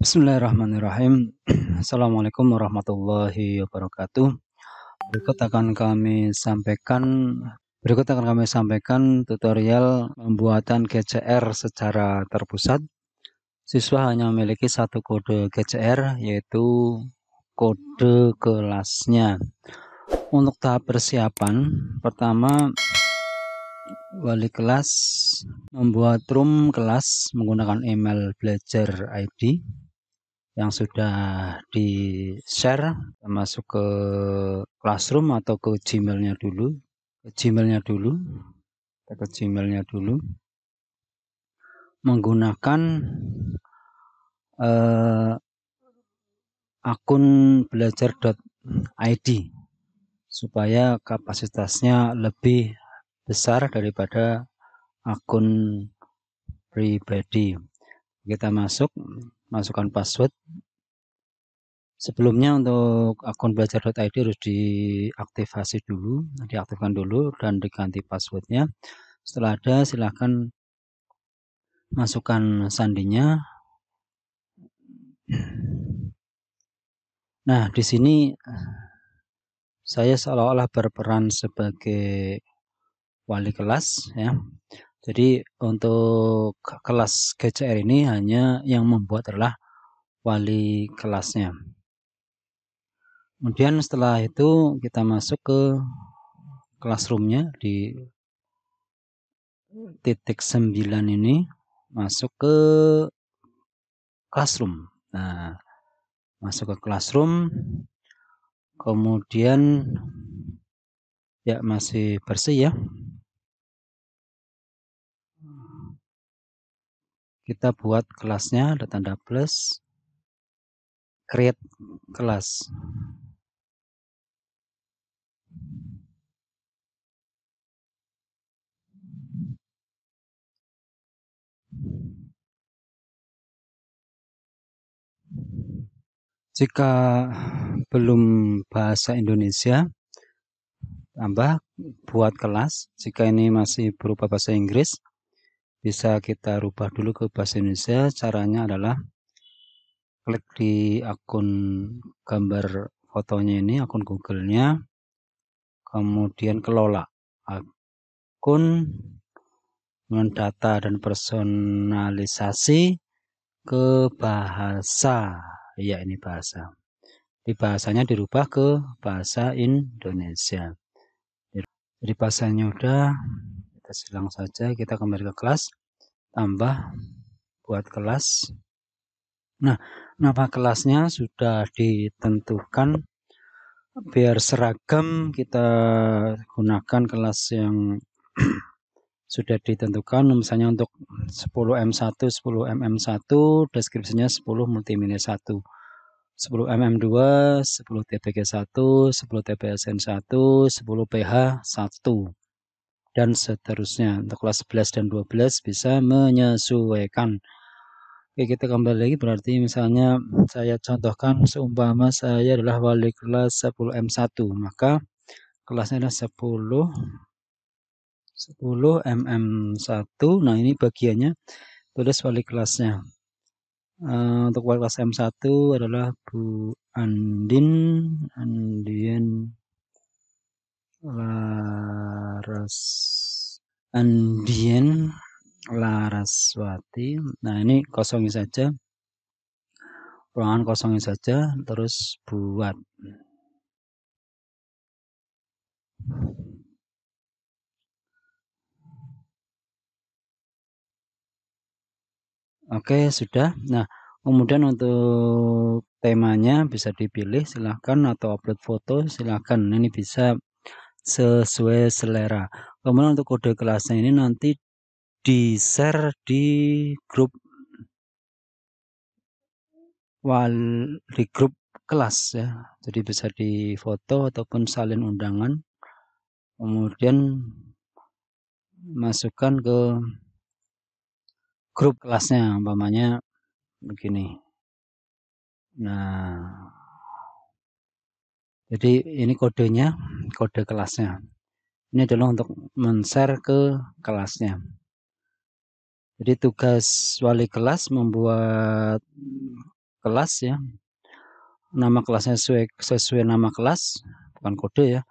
Bismillahirrahmanirrahim. Assalamualaikum warahmatullahi wabarakatuh. Berikut akan kami sampaikan tutorial pembuatan GCR secara terpusat. Siswa hanya memiliki satu kode GCR, yaitu kode kelasnya. Untuk tahap persiapan, pertama wali kelas membuat room kelas menggunakan email belajar ID yang sudah di-share, masuk ke Classroom atau ke Gmail-nya dulu. Menggunakan akun belajar.id supaya kapasitasnya lebih besar daripada akun pribadi. Kita masukkan password. Sebelumnya untuk akun belajar.id harus diaktifkan dulu dan diganti passwordnya. Setelah ada, silahkan masukkan sandinya. Nah, di sini saya seolah-olah berperan sebagai wali kelas, ya. Jadi untuk kelas GCR ini hanya yang membuat adalah wali kelasnya. Kemudian setelah itu kita masuk ke Classroom-nya di titik 9 ini, masuk ke Classroom. Nah, masuk ke Classroom, kemudian ya masih bersih ya. Kita buat kelasnya, ada tanda plus, create kelas. Jika belum bahasa Indonesia, tambah buat kelas. Jika ini masih berupa bahasa Inggris, bisa kita rubah dulu ke bahasa Indonesia. Caranya adalah klik di akun gambar fotonya ini, akun Google-nya, kemudian kelola akun, mendata dan personalisasi ke bahasa. Ya, ini bahasa. Di bahasanya dirubah ke bahasa Indonesia. Jadi bahasanya udah, kita silang saja, kita kembali ke kelas, tambah buat kelas. Nah, nama kelasnya sudah ditentukan. Biar seragam, kita gunakan kelas yang sudah ditentukan. Misalnya untuk 10M1, 10MM1, deskripsinya 10 multimedia 1, 10MM2, 10 TPG1, 10 TPSN1, 10 PH1, dan seterusnya. Untuk kelas 11 dan 12 bisa menyesuaikan. Oke, kita kembali lagi, berarti misalnya saya contohkan, seumpama saya adalah wali kelas 10M1, maka kelasnya adalah 10 MM1. Nah, ini bagiannya tulis wali kelasnya. Untuk wali kelas M1 adalah Bu Andien Laraswati. Nah, ini kosongin saja, ruangan kosongin saja, terus buat. Oke, sudah. Nah, kemudian untuk temanya bisa dipilih, silahkan, atau upload foto, silahkan. Ini bisa sesuai selera. Kemudian untuk kode kelasnya ini nanti di-share di grup kelas ya. Jadi bisa difoto ataupun salin undangan. Kemudian masukkan ke grup kelasnya, umpamanya begini. Nah, jadi ini kodenya, kode kelasnya. Ini adalah untuk men-share ke kelasnya. Jadi tugas wali kelas membuat kelas ya. Nama kelasnya sesuai nama kelas, bukan kode ya.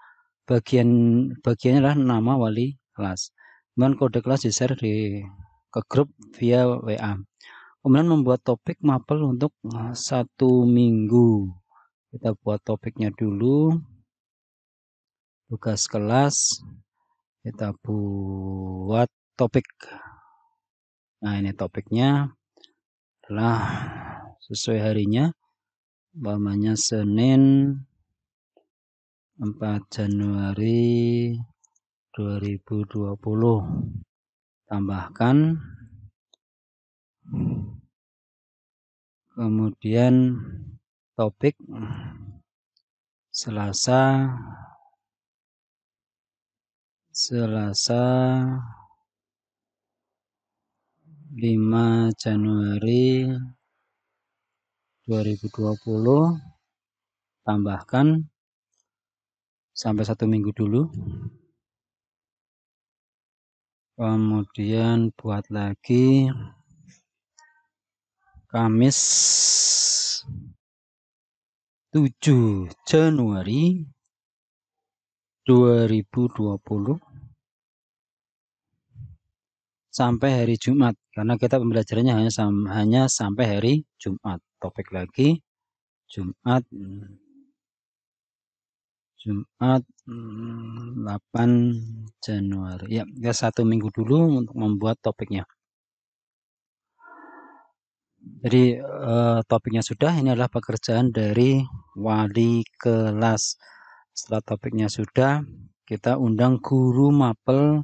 Bagiannya adalah nama wali kelas. Kemudian kode kelas di-share ke grup via WA. Kemudian membuat topik mapel untuk 1 minggu. Kita buat topiknya dulu. Tugas kelas. Kita buat topik. Nah, ini topiknya adalah sesuai harinya. Umpamanya Senin 4 Januari 2020. Tambahkan. Kemudian topik Selasa 5 Januari 2020. Tambahkan sampai 1 minggu dulu. Kemudian buat lagi Kamis 7 Januari 2020 sampai hari Jumat, karena kita pembelajarannya hanya sampai hari Jumat. Topik lagi Jumat 8 Januari. Ya, 1 minggu dulu untuk membuat topiknya. Jadi topiknya sudah, ini adalah pekerjaan dari wali kelas. Setelah topiknya sudah, kita undang guru mapel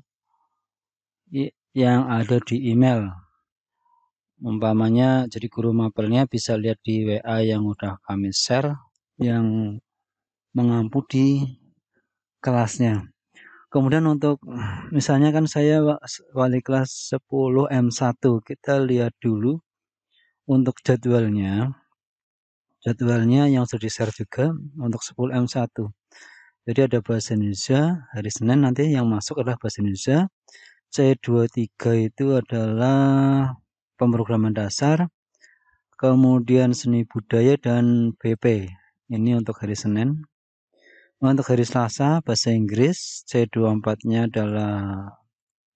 yang ada di email. Umpamanya, jadi guru mapelnya bisa lihat di WA yang udah kami share, yang mengampu di kelasnya. Kemudian untuk, misalnya kan saya wali kelas 10 M1, kita lihat dulu untuk jadwalnya yang sudah di-share juga untuk 10 M1. Jadi ada bahasa Indonesia, hari Senin nanti yang masuk adalah bahasa Indonesia. C23 itu adalah pemrograman dasar, kemudian seni budaya dan BP. Ini untuk hari Senin. Untuk hari Selasa, bahasa Inggris, C24-nya adalah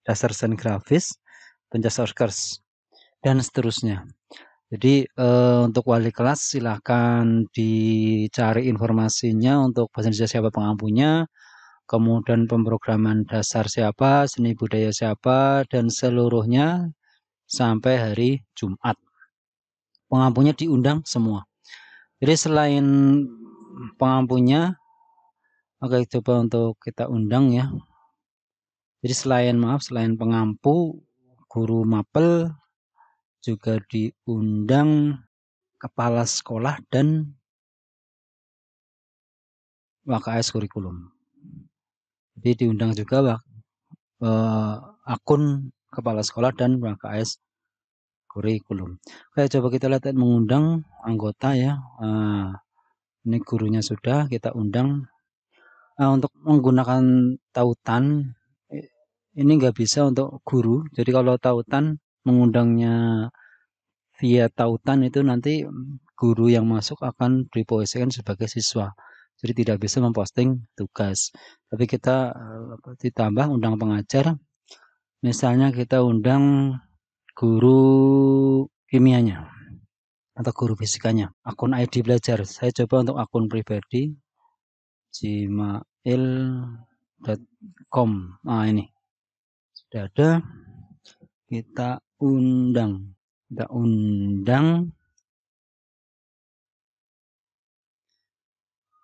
dasar desain grafis, penjasa Oscars, dan seterusnya. Jadi untuk wali kelas silahkan dicari informasinya untuk bahasa Indonesia siapa pengampunya, kemudian pemrograman dasar siapa, seni budaya siapa, dan seluruhnya sampai hari Jumat. Pengampunya diundang semua. Jadi selain pengampunya, oke, coba untuk kita undang ya. Jadi selain pengampu, guru mapel juga diundang kepala sekolah dan WKS kurikulum. Jadi diundang juga akun kepala sekolah dan WKS kurikulum. Oke, coba kita lihat mengundang anggota ya. Ini gurunya sudah kita undang. Untuk menggunakan tautan ini nggak bisa untuk guru. Jadi kalau tautan mengundangnya via tautan itu nanti guru yang masuk akan diposisikan sebagai siswa. Jadi tidak bisa memposting tugas. Tapi kita ditambah undang pengajar. Misalnya kita undang guru kimianya atau guru fisikanya. Akun ID belajar. Saya coba untuk akun pribadi gmail.com. Nah ini sudah ada. Kita undang.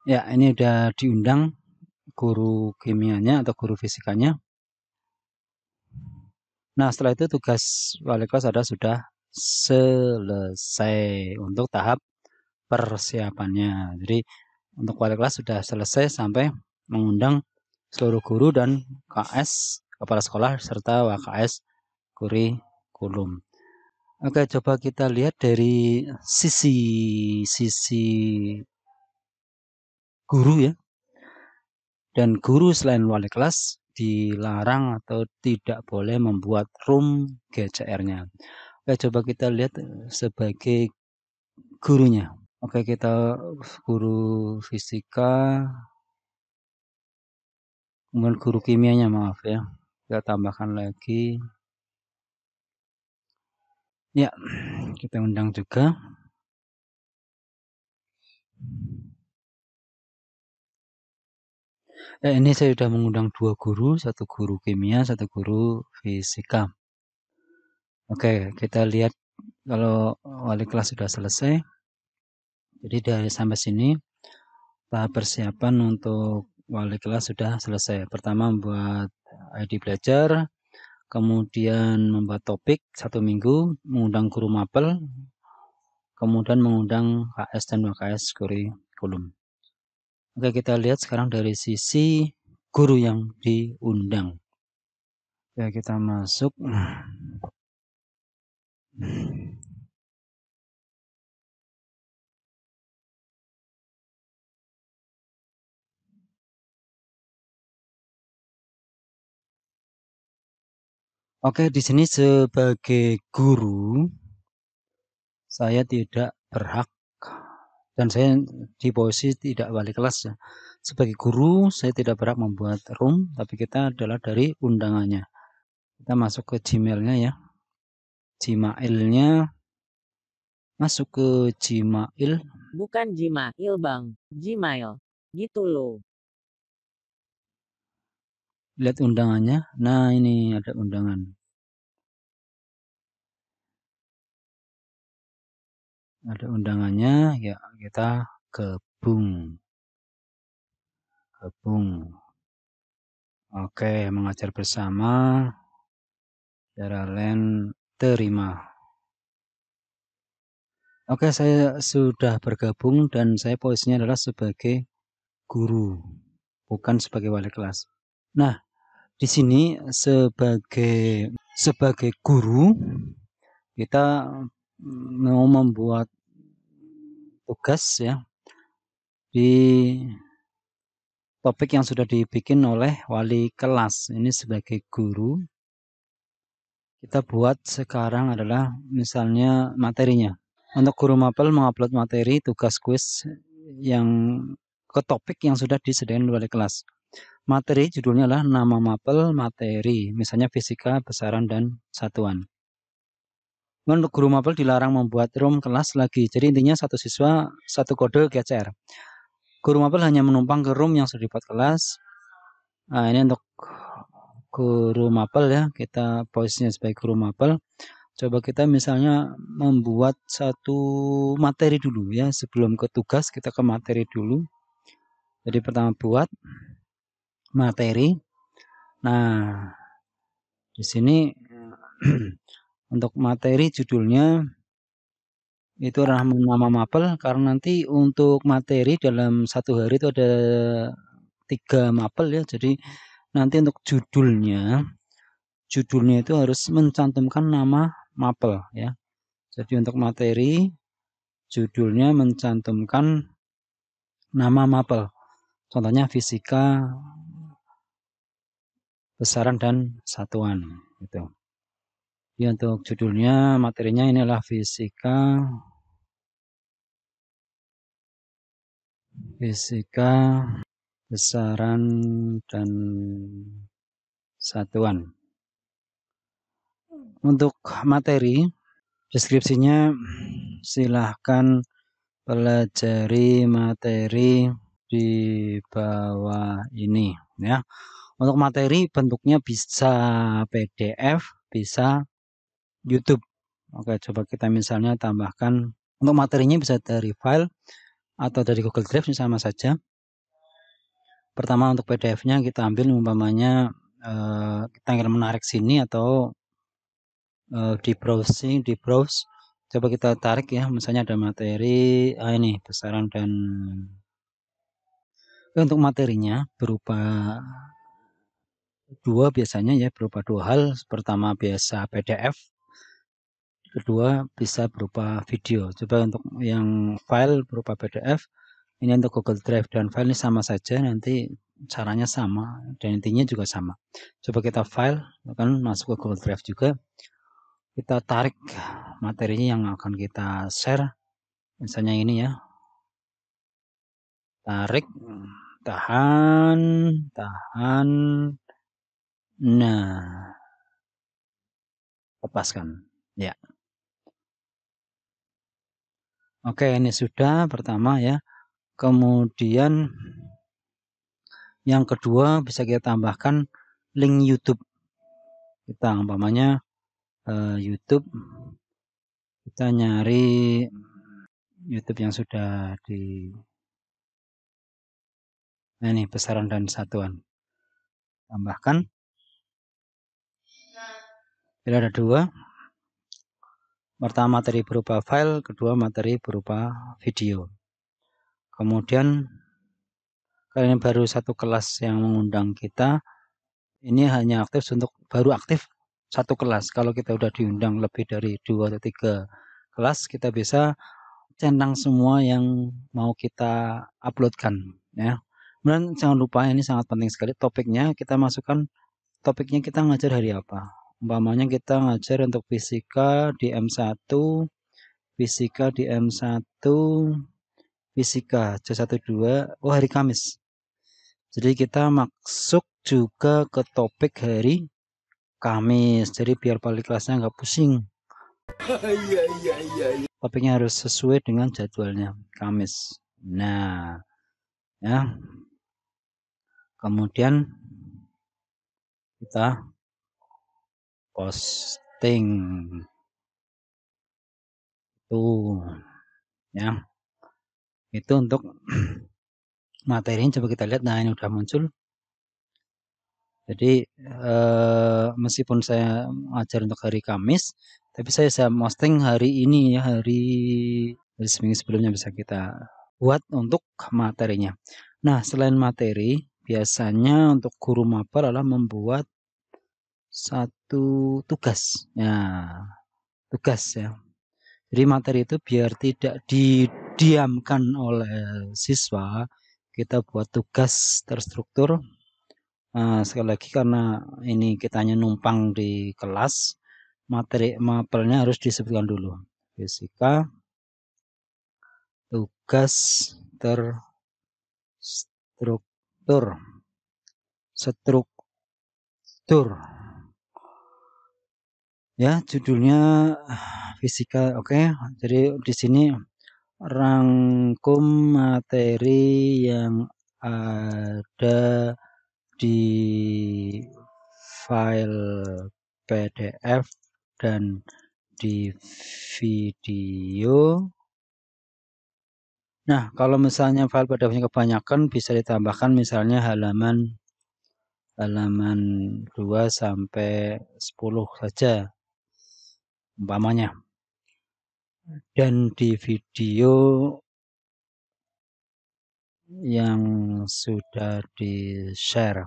Ya, ini udah diundang guru kimianya atau guru fisikanya. Nah, setelah itu tugas wali kelas sudah selesai untuk tahap persiapannya. Jadi untuk wali kelas sudah selesai sampai mengundang seluruh guru dan KS, kepala sekolah, serta WKS kurikulum. Oke, coba kita lihat dari sisi guru ya. Dan guru selain wali kelas dilarang atau tidak boleh membuat room GCR-nya. Oke, coba kita lihat sebagai gurunya. Oke, kita guru fisika, kemudian guru kimianya, maaf ya. Kita tambahkan lagi. Ya, kita undang juga. Ini saya sudah mengundang 2 guru, 1 guru kimia, 1 guru fisika. Oke, kita lihat kalau wali kelas sudah selesai. Jadi dari sampai sini tahap persiapan untuk wali kelas sudah selesai. Pertama membuat ID belajar, kemudian membuat topik 1 minggu, mengundang guru mapel, kemudian mengundang KS dan WKS kurikulum. Oke, kita lihat sekarang dari sisi guru yang diundang. Ya, kita masuk. Oke, di sini sebagai guru saya tidak berhak dan saya di posisi tidak wali kelas ya. Sebagai guru saya tidak berhak membuat room, tapi kita adalah dari undangannya. Kita masuk ke Gmail-nya ya. Gmail-nya masuk ke Gmail. Bukan Gmail bang, Gmail. Gitu loh. Lihat undangannya. Nah, ini ada undangan. Ada undangannya, ya kita gabung. Oke, mengajar bersama. Secara LAN terima. Oke, saya sudah bergabung dan saya posisinya adalah sebagai guru, bukan sebagai wali kelas. Nah, di sini sebagai guru kita mau membuat tugas ya di topik yang sudah dibikin oleh wali kelas. Ini sebagai guru kita buat sekarang adalah misalnya materinya. Untuk guru mapel mengupload materi tugas kuis yang ke topik yang sudah disediakan oleh kelas. Materi judulnya adalah nama mapel materi, misalnya fisika, besaran, dan satuan. Untuk guru mapel dilarang membuat room kelas lagi. Jadi intinya satu siswa, satu kode GCR. Guru mapel hanya menumpang ke room yang sudah dibuat kelas. Nah, ini untuk guru mapel ya, kita posisinya sebagai guru mapel. Coba kita misalnya membuat satu materi dulu ya, sebelum ke tugas kita ke materi dulu. Jadi pertama buat materi. Nah, di sini untuk materi judulnya itu adalah nama mapel karena nanti untuk materi dalam 1 hari itu ada 3 mapel ya. Jadi nanti untuk judulnya itu harus mencantumkan nama mapel ya. Jadi untuk materi judulnya mencantumkan nama mapel. Contohnya fisika, besaran dan satuan gitu. Jadi untuk judulnya materinya inilah fisika, besaran dan satuan. Untuk materi deskripsinya silahkan pelajari materi di bawah ini ya. Untuk materi bentuknya bisa PDF, bisa YouTube. Oke, coba kita misalnya tambahkan untuk materinya bisa dari file atau dari Google Drive sama saja. Pertama untuk PDF-nya kita ambil umpamanya kita ingin menarik sini atau di browse. Coba kita tarik ya, misalnya ada materi ini besaran dan untuk materinya berupa biasanya ya, berupa 2 hal. Pertama biasa PDF, kedua bisa berupa video. Coba untuk yang file berupa PDF, ini untuk Google Drive dan file ini sama saja, nanti caranya sama dan intinya juga sama. Coba kita file, kan masuk ke Google Drive juga. Kita tarik materinya yang akan kita share. Misalnya ini ya. Tarik, tahan. Nah, lepaskan. Ya. Oke, ini sudah pertama ya. Kemudian yang kedua bisa kita tambahkan link YouTube. Kita umpamanya YouTube, kita nyari YouTube yang sudah di ini besaran dan satuan. Tambahkan. Bila ada dua. Pertama materi berupa file, kedua materi berupa video. Kemudian kali ini baru satu kelas yang mengundang kita. Ini hanya aktif untuk baru aktif satu kelas. Kalau kita udah diundang lebih dari 2 atau 3 kelas, kita bisa centang semua yang mau kita uploadkan ya. Kemudian jangan lupa ini sangat penting sekali topiknya, kita masukkan topiknya kita ngajar hari apa. Umpamanya kita ngajar untuk fisika di M1, fisika di M1, fisika C12, oh hari Kamis. Jadi kita masuk juga ke topik hari Kamis. Jadi biar balik kelasnya nggak pusing. Topiknya harus sesuai dengan jadwalnya Kamis. Nah, ya. Kemudian kita posting tuh ya. Itu untuk materinya coba kita lihat. Nah, ini udah muncul. Jadi meskipun saya ngajar untuk hari Kamis, tapi saya posting hari ini ya, hari seminggu sebelumnya bisa kita buat untuk materinya. Nah, selain materi, biasanya untuk guru maba adalah membuat satu tugas. Ya, tugas ya. Jadi materi itu biar tidak didiamkan oleh siswa, kita buat tugas terstruktur. Sekali lagi karena ini kita hanya numpang di kelas, materi mapelnya harus disebutkan dulu. Fisika, tugas struktur. Ya, judulnya fisika, oke. Jadi di sini rangkum materi yang ada di file PDF dan di video. Nah, kalau misalnya file PDF-nya kebanyakan bisa ditambahkan misalnya halaman 2 sampai 10 saja umpamanya. Dan di video yang sudah di-share.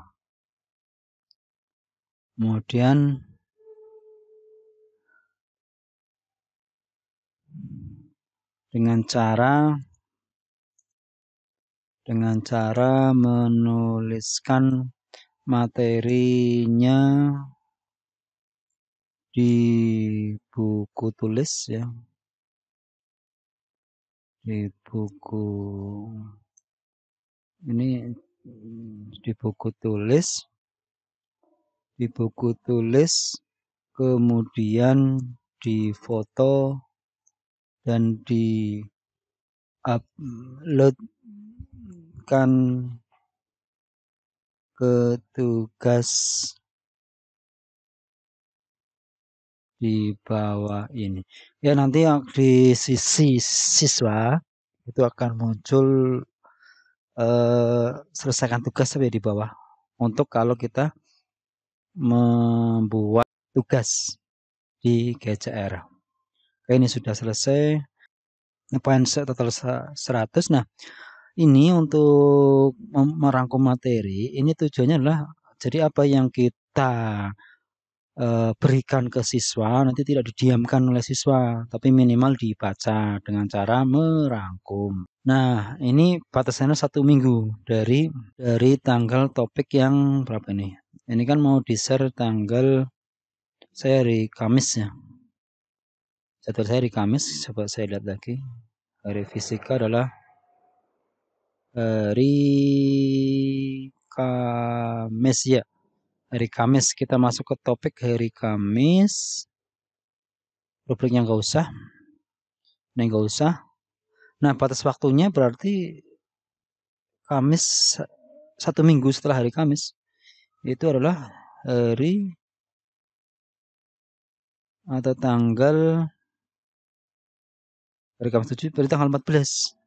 Kemudian dengan cara menuliskan materinya di buku tulis ya. Di buku ini di buku tulis kemudian difoto dan di-uploadkan ke tugas di bawah ini. Ya, nanti di sisi siswa itu akan muncul selesaikan tugas sampai di bawah. Untuk kalau kita membuat tugas di GCR. Oke, ini sudah selesai. Poin total 100. Nah, ini untuk merangkum materi, ini tujuannya adalah jadi apa yang kita berikan ke siswa nanti tidak didiamkan oleh siswa, tapi minimal dibaca dengan cara merangkum. Nah, ini batasannya 1 minggu dari tanggal topik yang berapa ini? Ini kan mau di-share tanggal saya hari Kamis ya. Jadwal saya hari Kamis, coba saya lihat lagi. Hari fisika adalah hari Kamis ya. Hari Kamis kita masuk ke topik hari Kamis. Rubriknya nggak usah. Ini nggak usah. Nah, batas waktunya berarti Kamis 1 minggu setelah hari Kamis. Itu adalah hari atau tanggal hari Kamis 7 berarti tanggal 14.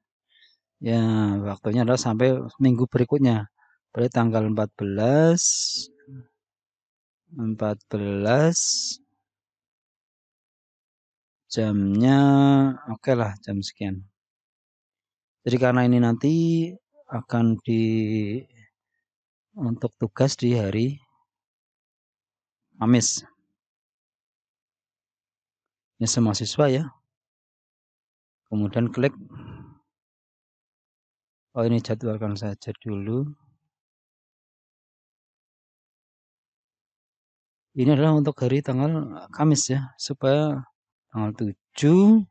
Ya, waktunya adalah sampai minggu berikutnya. Berarti tanggal 14 jamnya oke lah jam sekian. Jadi karena ini nanti akan untuk tugas di hari Kamis. Ini semua siswa ya. Kemudian klik. Oh, ini jadwalkan saja dulu. Ini adalah untuk hari tanggal Kamis ya, supaya tanggal 7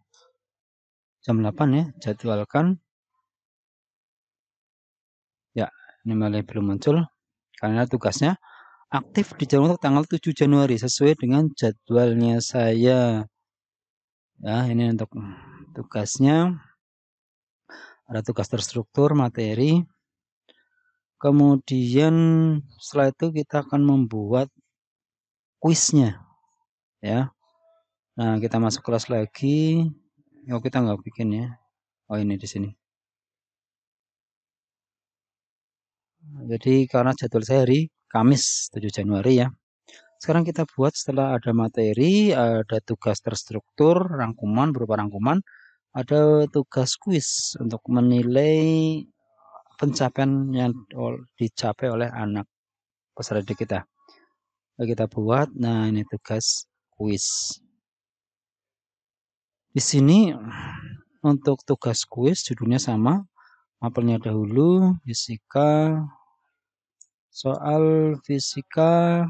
jam 8 ya, jadwalkan. Ya, ini malah belum muncul karena tugasnya aktif di jadwal untuk tanggal 7 Januari sesuai dengan jadwalnya saya. Ya, ini untuk tugasnya. Ada tugas terstruktur, materi. Kemudian setelah itu kita akan membuat kuisnya. Ya. Nah, kita masuk kelas lagi. Oh, kita nggak bikin ya. Oh, ini di sini. Jadi karena jadwal saya hari Kamis 7 Januari ya. Sekarang kita buat setelah ada materi, ada tugas terstruktur, rangkuman berupa rangkuman, ada tugas kuis untuk menilai pencapaian yang dicapai oleh anak peserta didik kita. Kita buat, nah ini tugas kuis. Di sini untuk tugas kuis judulnya sama, mapelnya dahulu, fisika, soal fisika,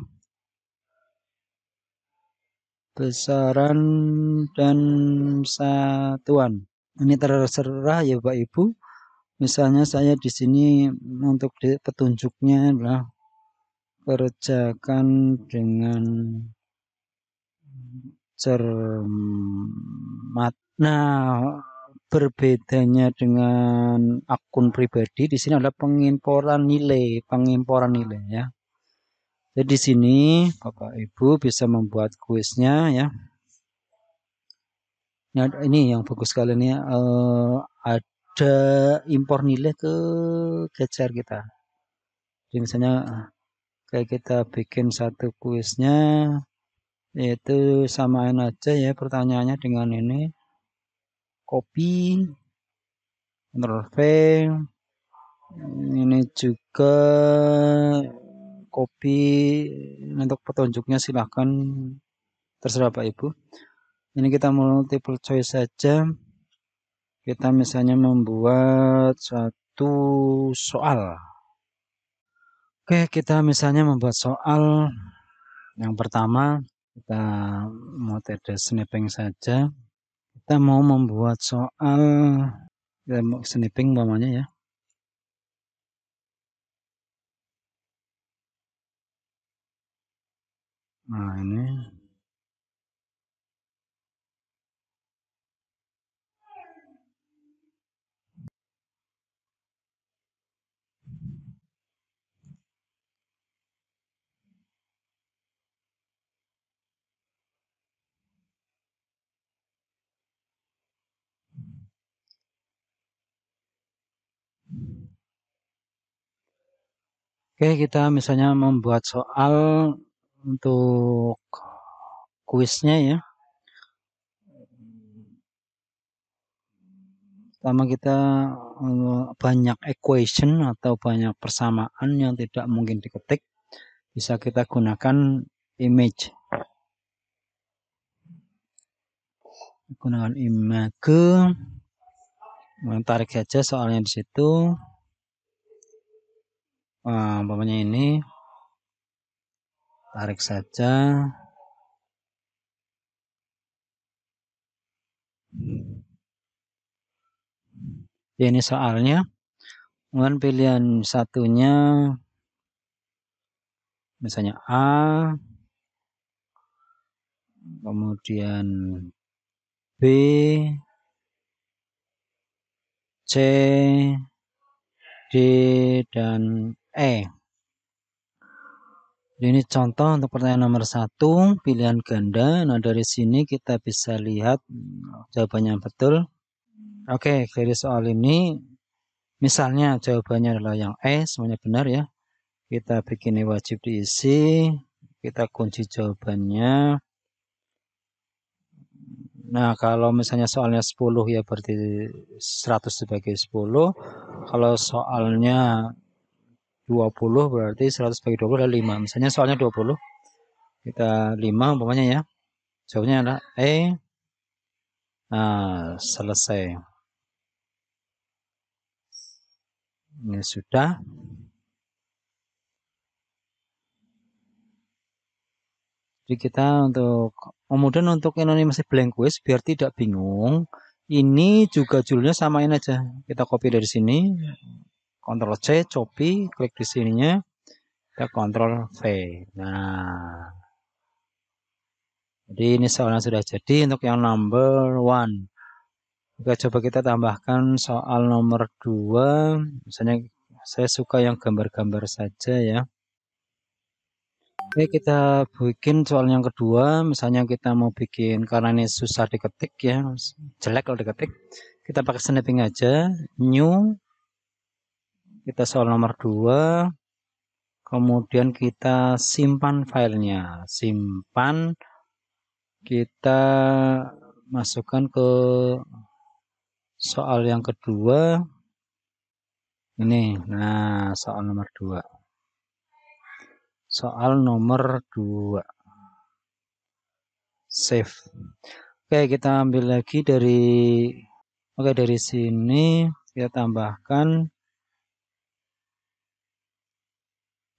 besaran dan satuan. Ini terserah ya Bapak Ibu. Misalnya saya di sini untuk petunjuknya adalah kerjakan dengan cermat. Nah, berbedanya dengan akun pribadi di sini adalah pengimporan nilai ya. Jadi di sini Bapak Ibu bisa membuat kuisnya ya. Nah, ini yang bagus sekali nih ada impor nilai ke Gecer kita. Jadi misalnya kayak kita bikin satu kuisnya yaitu samain aja ya pertanyaannya dengan ini copy Ctrl V ini juga copy untuk petunjuknya silahkan terserah Pak Ibu. Ini kita multiple choice saja. Kita misalnya membuat satu soal. Oke, kita misalnya membuat soal yang pertama. Kita mau metode sniping saja. Kita mau membuat soal sniping umpamanya ya. Nah, ini. Oke, kita misalnya membuat soal untuk kuisnya ya. Pertama kita banyak equation atau banyak persamaan yang tidak mungkin diketik. Bisa kita gunakan image. Gunakan image. Tarik saja soalnya di situ. Umpamanya ini. Tarik saja. Ya, ini soalnya. Kemudian pilihan satunya misalnya A, kemudian B, C, D, dan E. Ini contoh untuk pertanyaan nomor 1, pilihan ganda. Nah, dari sini kita bisa lihat jawabannya betul. Oke, dari soal ini, misalnya jawabannya adalah yang E, semuanya benar ya. Kita bikin ini wajib diisi, kita kunci jawabannya. Nah, kalau misalnya soalnya 10 ya berarti 100 sebagai 10. Kalau soalnya 20 berarti 100 bagi 20 adalah 5. Misalnya soalnya 20, kita 5 umpamanya ya. Jawabnya adalah E. Nah, selesai. Ini sudah. Jadi kita kemudian untuk ini masih blank quiz biar tidak bingung. Ini juga judulnya samain aja. Kita copy dari sini. Ctrl C, copy, klik di sininya. Kita Ctrl V. Nah, jadi ini soalnya sudah jadi untuk yang number 1. Oke, coba kita tambahkan soal nomor 2. Misalnya saya suka yang gambar-gambar saja ya. Oke, kita bikin soal yang kedua. Misalnya kita mau bikin, karena ini susah diketik ya, jelek kalau diketik. Kita pakai snapping aja. New. Kita soal nomor 2. Kemudian kita simpan filenya. Simpan. Kita masukkan ke soal yang kedua. Ini. Nah, soal nomor 2. Soal nomor 2. Save. Oke, kita ambil lagi dari sini kita tambahkan.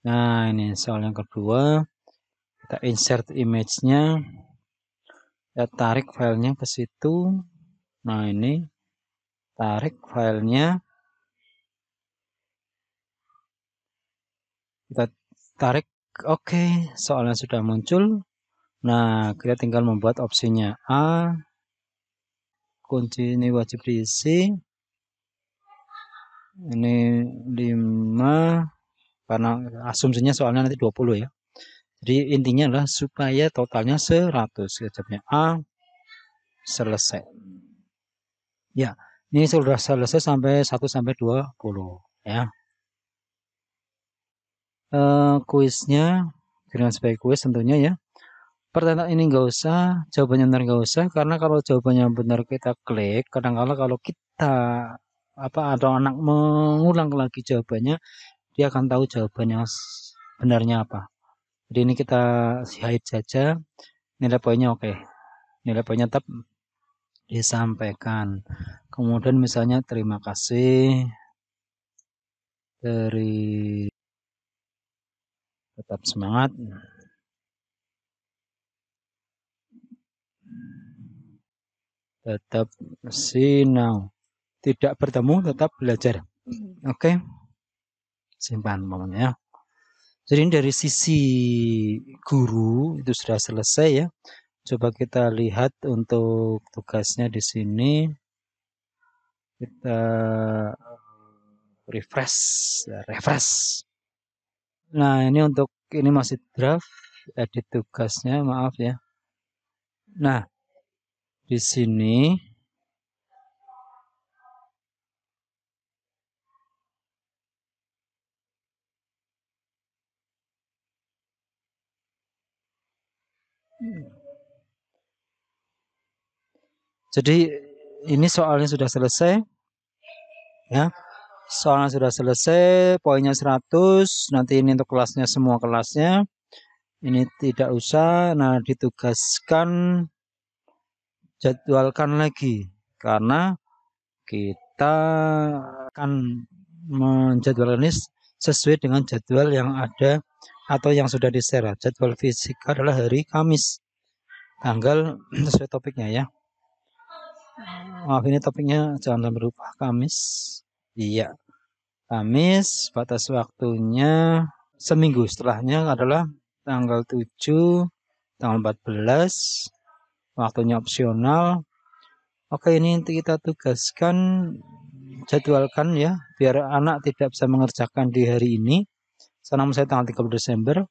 Nah, ini soal yang kedua. Kita insert image-nya. Kita tarik filenya ke situ. Nah, ini tarik filenya. Kita tarik. Oke, soalnya sudah muncul. Nah, kita tinggal membuat opsinya A. Kunci ini wajib diisi. Ini 5. Karena asumsinya soalnya nanti 20 ya. Jadi intinya adalah supaya totalnya 100. Jawabnya A. Selesai. Ya, ini sudah selesai sampai 1 sampai 20 ya. Kuisnya dengan sebagai kuis tentunya ya. Pertanyaan ini nggak usah, jawabannya benar nggak usah, karena kalau jawabannya benar kita klik. Kadang-kala kalau kita atau anak mengulang lagi jawabannya, dia akan tahu jawabannya benarnya apa. Jadi ini kita hide saja. Nilai poinnya oke. Nilai poinnya tetap disampaikan. Kemudian misalnya terima kasih dari tetap semangat. Tetap sinau. Tidak bertemu tetap belajar. Oke. Simpan momennya ya. Jadi ini dari sisi guru itu sudah selesai ya. Coba kita lihat untuk tugasnya di sini. Kita refresh. Nah, ini untuk ini masih draft, edit tugasnya, maaf ya. Nah, di sini jadi ini soalnya sudah selesai ya. Soalnya sudah selesai, poinnya 100. Nanti ini untuk kelasnya, semua kelasnya. Ini tidak usah. Nah, ditugaskan jadwalkan lagi karena kita akan menjadwalkan ini sesuai dengan jadwal yang ada atau yang sudah di-share. Jadwal fisika adalah hari Kamis, tanggal sesuai topiknya ya. Maaf ini topiknya jangan sampai lupa. Kamis. Iya. Kamis, batas waktunya seminggu setelahnya adalah tanggal 7, tanggal 14, waktunya opsional. Oke, ini nanti kita tugaskan, jadwalkan ya, biar anak tidak bisa mengerjakan di hari ini. Senang saya tanggal 30 Desember.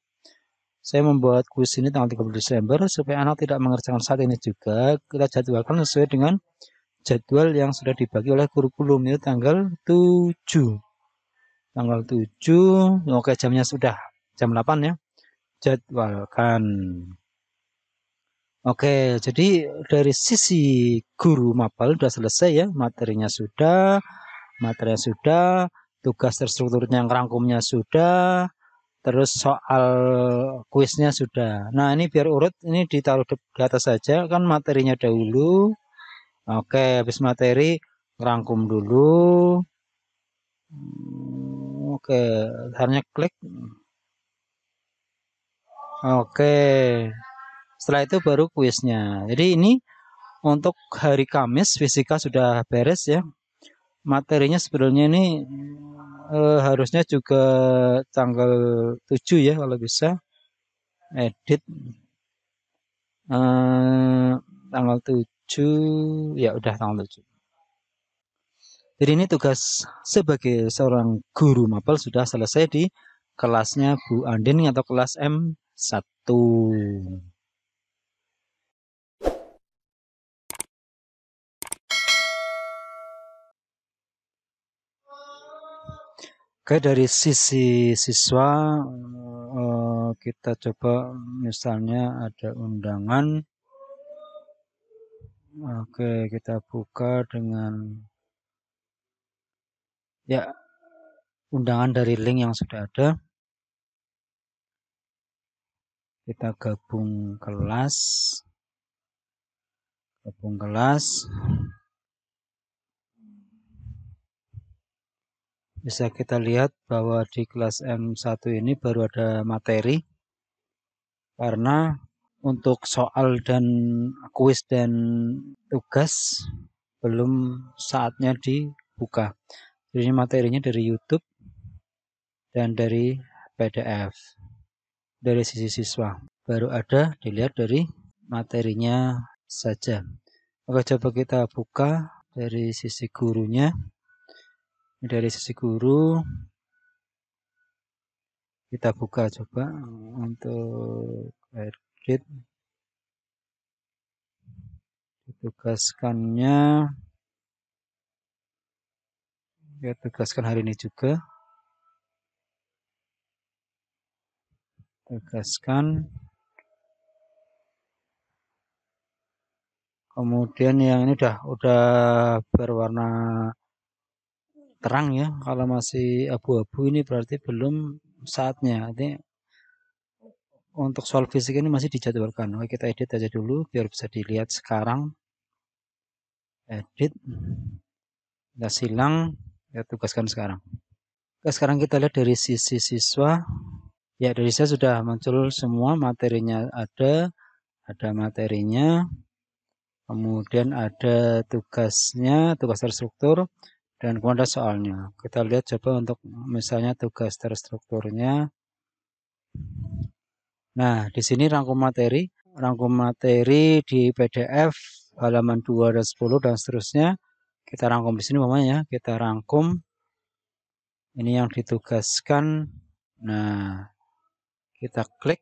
Saya membuat kuis ini tanggal 30 Desember supaya anak tidak mengerjakan saat ini juga. Kita jadwalkan sesuai dengan jadwal yang sudah dibagi oleh kurikulum, itu tanggal 7. Tanggal 7, oke jamnya sudah jam 8 ya. Jadwalkan. Oke, jadi dari sisi guru mapel sudah selesai ya, materinya sudah, tugas terstrukturnya yang rangkumnya sudah, terus soal kuisnya sudah. Nah, ini biar urut, ini ditaruh di atas saja, kan materinya dahulu. Oke, habis materi, rangkum dulu. Oke, akhirnya klik. Oke, setelah itu baru kuisnya. Jadi ini untuk hari Kamis, fisika sudah beres ya. Materinya sebenarnya ini harusnya juga tanggal 7 ya kalau bisa. Edit tanggal 7 ya udah tanggal 7. Jadi ini tugas sebagai seorang guru mapel sudah selesai di kelasnya Bu Andin atau kelas M1. Oke, dari sisi siswa kita coba misalnya ada undangan. Oke, kita buka dengan ya undangan dari link yang sudah ada. Kita gabung kelas. Bisa kita lihat bahwa di kelas M1 ini baru ada materi. Karena untuk soal dan kuis dan tugas belum saatnya dibuka. Jadi materinya dari YouTube dan dari PDF. Dari sisi siswa baru ada dilihat dari materinya saja. Oke, coba kita buka dari sisi gurunya. Dari sisi guru kita buka coba untuk edit. Ditugaskannya ya tugaskan hari ini juga. Tugaskan. Kemudian yang ini udah berwarna terang ya. Kalau masih abu-abu ini berarti belum saatnya. Ini untuk soal fisik ini masih dijadwalkan. Oke, kita edit aja dulu biar bisa dilihat sekarang. Edit. Kita silang. Ya tugaskan sekarang. Oke, sekarang kita lihat dari sisi siswa. Ya, dari saya sudah muncul semua materinya ada materinya. Kemudian ada tugasnya, tugas terstruktur. Dan kemudian ada soalnya. Kita lihat coba untuk misalnya tugas terstrukturnya. Nah, di sini rangkum materi di PDF halaman 2 dan 10 dan seterusnya. Kita rangkum di sini namanya, kita rangkum ini yang ditugaskan. Nah, kita klik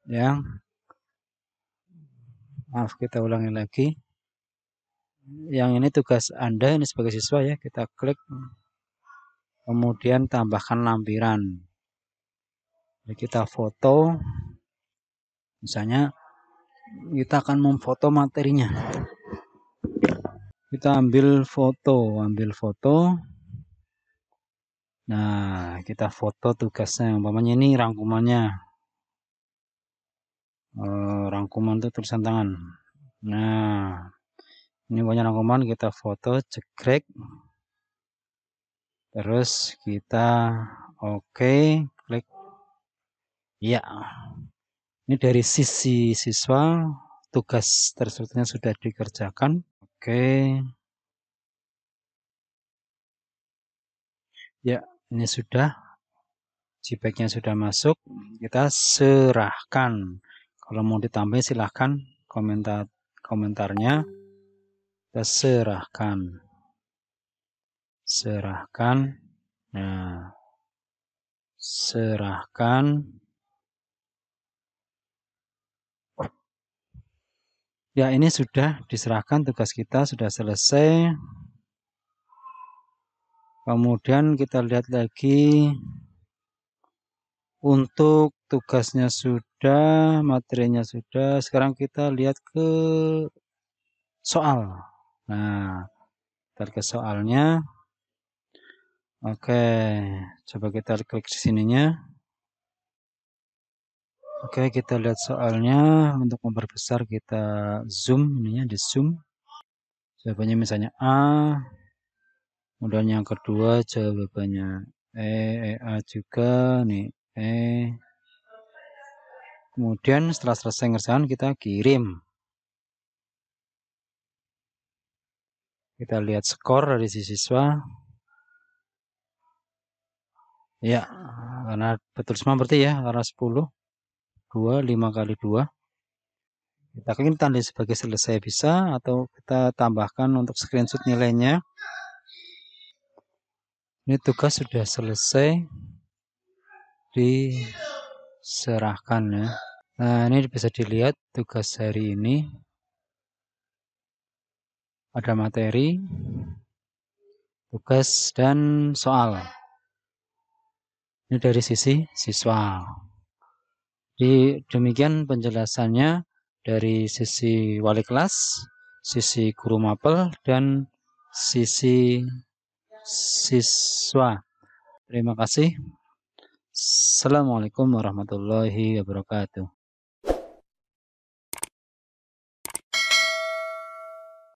ya. Maaf, kita ulangi lagi. Yang ini tugas Anda ini sebagai siswa ya, kita klik. Kemudian tambahkan lampiran. Jadi kita foto. Misalnya kita akan memfoto materinya. Kita ambil foto. Nah, kita foto tugasnya. Umpamanya ini rangkumannya. Rangkuman itu tulisan tangan. Nah, ini banyak rangkuman, kita foto, cekrek. Terus kita klik. Ya. Ini dari sisi siswa tugas terstrukturnya sudah dikerjakan. Oke. Ya, ini sudah. JPEG-nya sudah masuk. Kita serahkan. Kalau mau ditambah silahkan komentarnya. Kita serahkan. Serahkan. Nah, serahkan. Ya, ini sudah diserahkan, tugas kita sudah selesai. Kemudian kita lihat lagi, untuk tugasnya sudah, materinya sudah. Sekarang kita lihat ke soal. Nah, kita ke soalnya. Oke, coba kita klik di sininya. Oke, kita lihat soalnya. Untuk memperbesar kita zoom, ininya di zoom. Jawabannya misalnya A. Kemudian yang kedua jawabannya A juga nih E. Kemudian setelah selesai ngerjakan kita kirim. Kita lihat skor dari si siswa. Ya, karena betul semua berarti ya, karena 10, 2, 5 kali 2. Kita ingin tanda sebagai selesai bisa, atau kita tambahkan untuk screenshot nilainya. Ini tugas sudah selesai diserahkan ya. Nah, ini bisa dilihat tugas hari ini. Ada materi, tugas, dan soal. Ini dari sisi siswa. Demikian penjelasannya dari sisi wali kelas, sisi guru mapel, dan sisi siswa. Terima kasih. Assalamualaikum warahmatullahi wabarakatuh.